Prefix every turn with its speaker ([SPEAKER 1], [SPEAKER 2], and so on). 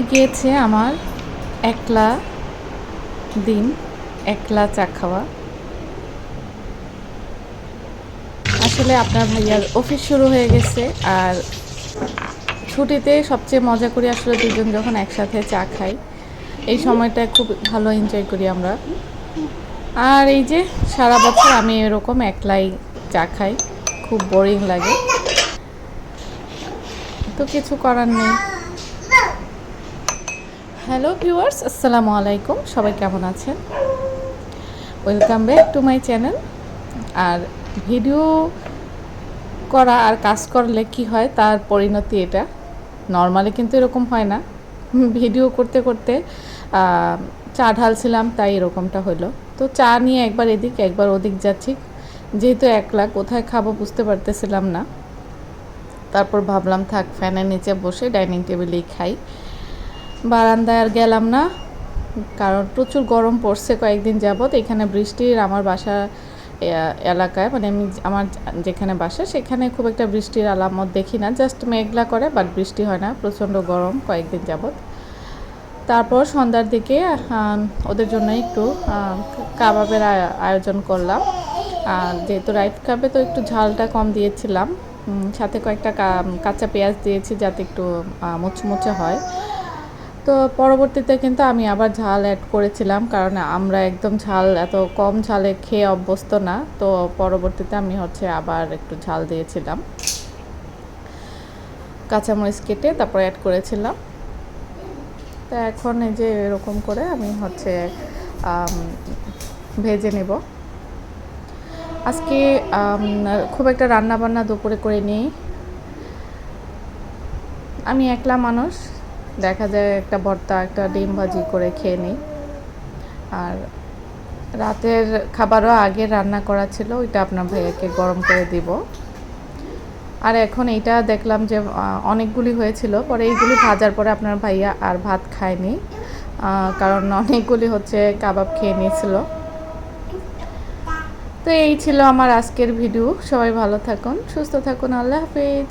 [SPEAKER 1] গিয়েছে আমার একলা দিন, একলা চা খাওয়া। আসলে আপনার ভাইয়ার অফিস শুরু হয়ে গেছে, আর ছুটিতে সবচেয়ে মজা করি আসলে দুজন যখন একসাথে চা খাই। এই সময়টা খুব ভালো এনজয় করি আমরা। আর এই যে সারা বছর আমি এরকম একলাই চা খাই, খুব বোরিং লাগে, তো কিছু করার নেই। হ্যালো ভিউয়ার্স, আসসালামু আলাইকুম, সবাই কেমন আছেন? Welcome back to my channel. আর ভিডিও করা আর কাজ করলে কি হয় তার পরিণতি এটা। নর্মালি কিন্তু এরকম হয় না। ভিডিও করতে করতে চা ঢালছিলাম, তাই এরকমটা হলো। তো চা নিয়ে একবার এদিক একবার ওদিক যাচ্ছি, যেহেতু একলা কোথায় খাবো বুঝতে পারতেছিলাম না। তারপর ভাবলাম থাক, ফ্যানের নিচে বসে ডাইনিং টেবিলেই খাই। বারান্দায় আর গেলাম না, কারণ প্রচুর গরম পড়ছে কয়েকদিন যাবৎ। এখানে বৃষ্টির, আমার বাসা এলাকায়, মানে আমি আমার যেখানে বাসা সেখানে খুব একটা বৃষ্টির আলামত দেখি না, জাস্ট মেঘলা করে, বাট বৃষ্টি হয় না। প্রচণ্ড গরম কয়েকদিন যাবৎ। তারপর সন্ধ্যার দিকে ওদের জন্য একটু কাবাবের আয়োজন করলাম। যেহেতু রাইত খাবে তো একটু ঝালটা কম দিয়েছিলাম, সাথে কয়েকটা কাঁচা পেঁয়াজ দিয়েছি যাতে একটু মুচমুচে হয়। তো পরবর্তীতে কিন্তু আমি আবার ঝাল অ্যাড করেছিলাম, কারণ আমরা একদম ঝাল, এত কম ঝালে খেয়ে অভ্যস্ত না। তো পরবর্তীতে আমি আবার একটু ঝাল দিয়েছিলাম, কাঁচামরিচ কেটে তারপর অ্যাড করেছিলাম। তো এখন এই যে এরকম করে আমি ভেজে নেব। আজকে খুব একটা রান্না বান্না দুপুরে করে নিই, আমি একলা মানুষ, দেখা যায় একটা ভর্তা, একটা ডিম ভাজি করে খেয়ে নিই। আর রাতের খাবারও আগে রান্না করা ছিল, ওইটা আপনার ভাইয়াকে গরম করে দিব। আর এখন এইটা দেখলাম যে অনেকগুলি হয়েছিল, পরে এইগুলি ভাজার পরে আপনার ভাইয়া আর ভাত খায়নি, কারণ অনেকগুলি কাবাব খেয়ে নিয়েছিল। তো এই ছিল আমার আজকের ভিডিও। সবাই ভালো থাকুন, সুস্থ থাকুন, আল্লাহ হাফেজ।